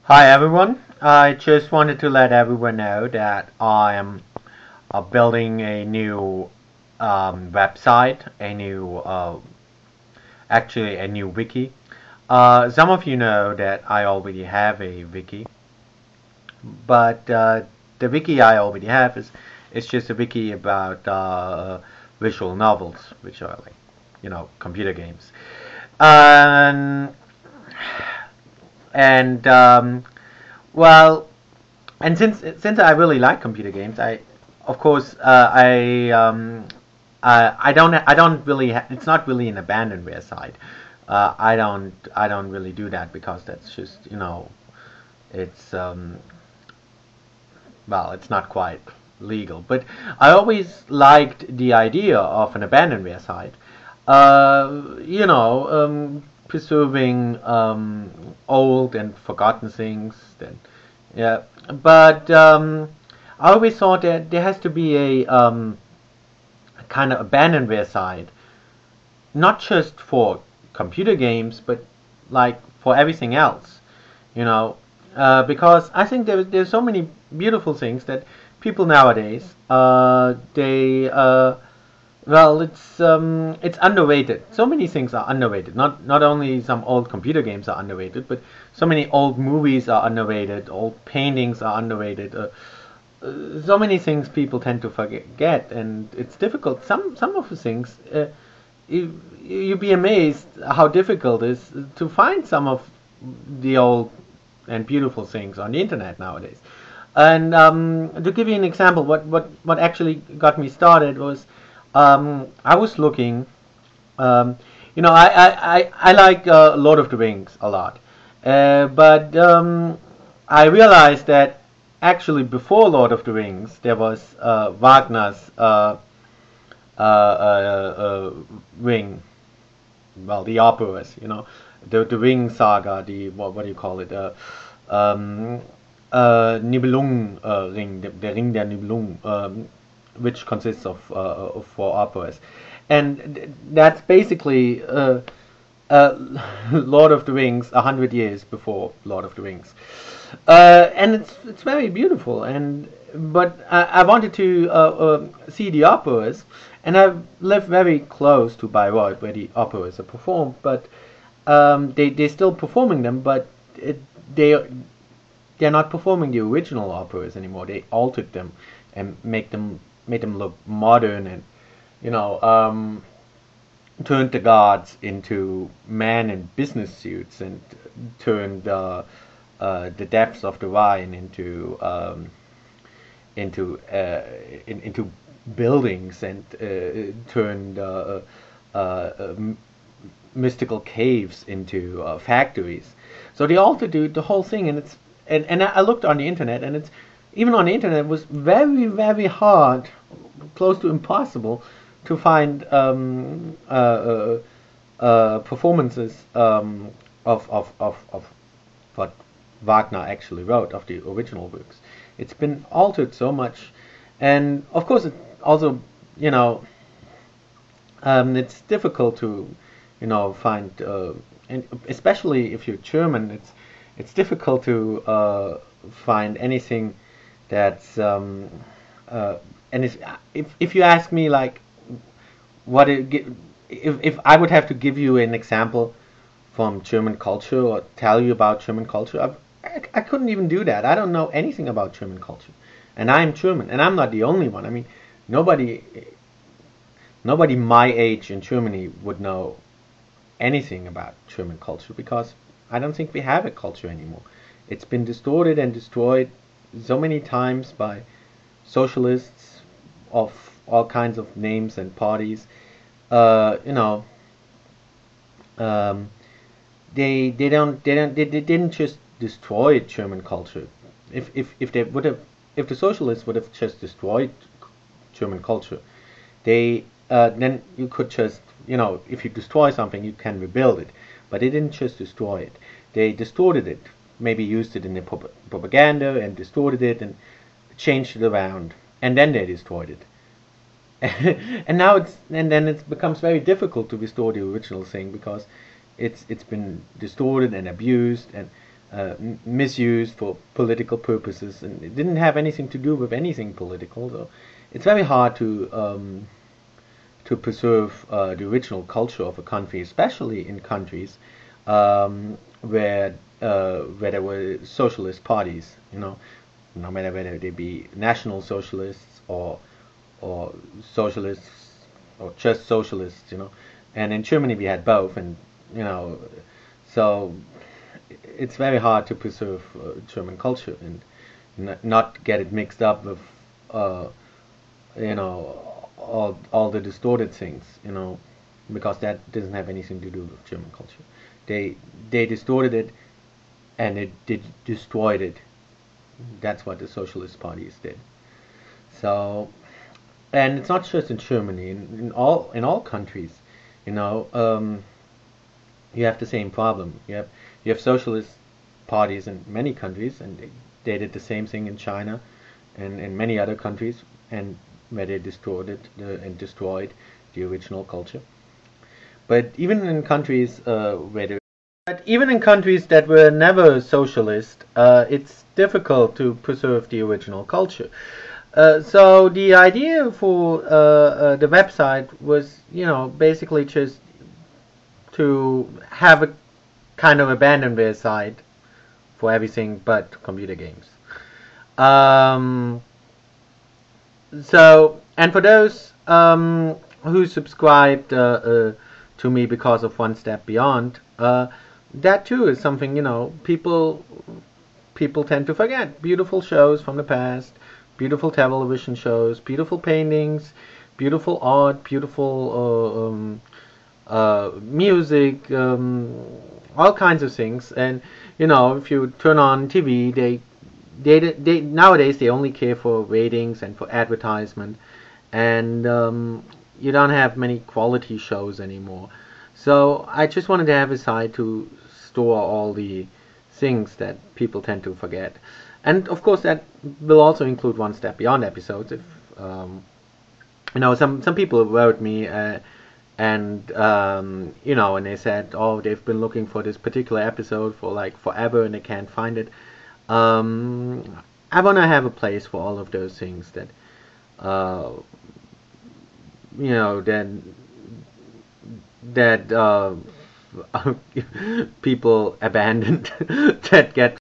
Hi everyone. I just wanted to let everyone know that I am building a new website, actually a new wiki. Some of you know that I already have a wiki, but the wiki I already have is just a wiki about visual novels, which are like computer games. And and well, and since I really like computer games, of course I don't really it's not really an abandonware site. I don't really do that because that's just it's it's not quite legal. But I always liked the idea of an abandonware site. Preserving old and forgotten things. Then, yeah. But I always thought that there has to be a kind of abandonware site, not just for computer games, but like for everything else. You know, because I think there's so many beautiful things that people nowadays they it's underrated. So many things are underrated. Not only some old computer games are underrated, but so many old movies are underrated. Old paintings are underrated. So many things people tend to forget, and it's difficult. Some of the things you'd be amazed how difficult it is to find some of the old and beautiful things on the internet nowadays. And to give you an example, what actually got me started was I was looking. Um, I like Lord of the Rings a lot, but I realized that actually before Lord of the Rings there was Wagner's Ring, the operas, the Ring Saga, the what do you call it? Um, Nibelung Ring, the Ring der Nibelung, which consists of four operas, and that's basically Lord of the Rings 100 years before Lord of the Rings, and it's very beautiful. And but I wanted to see the operas, and I live very close to Bayreuth where the operas are performed, but they're still performing them, but it, they they're not performing the original operas anymore. They altered them and made them look modern, and you know um, turned the gods into men in business suits, and turned the depths of the Rhine into buildings, and turned mystical caves into factories. So they altered the whole thing, and I looked on the internet, and it's even on the internet it was very very hard, close to impossible, to find performances of what Wagner actually wrote, of the original works. It's been altered so much, and of course it also, you know it's difficult to find, and especially if you're German, it's difficult to find anything that's and if you ask me, like, what if I would have to give you an example from German culture, or tell you about German culture, I couldn't even do that. I don't know anything about German culture, and I'm German, and I'm not the only one. I mean, nobody nobody my age in Germany would know anything about German culture, because I don't think we have a culture anymore. It's been distorted and destroyed so many times by socialists of all kinds of names and parties. Uh, you know, um, they didn't just destroy German culture. If they would have, if the socialists would have just destroyed German culture, they then you could just, if you destroy something you can rebuild it. But they didn't just destroy it, they distorted it, maybe used it in the propaganda, and distorted it and changed it around, and then they destroyed it. And then it becomes very difficult to restore the original thing, because it's been distorted and abused, and misused for political purposes, and it didn't have anything to do with anything political. So it's very hard to preserve the original culture of a country, especially in countries where there were socialist parties. No matter whether they be national socialists or socialists or just socialists. And in Germany we had both, and you know, so it's very hard to preserve German culture and not get it mixed up with uh, all the distorted things, because that doesn't have anything to do with German culture. They distorted it and it destroyed it. That's what the socialist parties did. So, and it's not just in Germany. In all countries, you know, you have the same problem. You have socialist parties in many countries, and they did the same thing in China and in many other countries, and where they distorted and destroyed the original culture. But even in countries but even in countries that were never socialist, it's difficult to preserve the original culture. So the idea for the website was, basically just to have a kind of abandonware site for everything but computer games. Um, and for those who subscribed to me because of One Step Beyond, that too is something, people tend to forget. Beautiful shows from the past, beautiful television shows, beautiful paintings, beautiful art, beautiful music, all kinds of things. And if you turn on TV, they nowadays they only care for ratings and for advertisement, and you don't have many quality shows anymore. So I just wanted to have a site to store all the things that people tend to forget, and of course that will also include One Step Beyond episodes. If some people wrote me and they said, oh, they've been looking for this particular episode for like forever and they can't find it. I want to have a place for all of those things that uh, then that people abandoned that get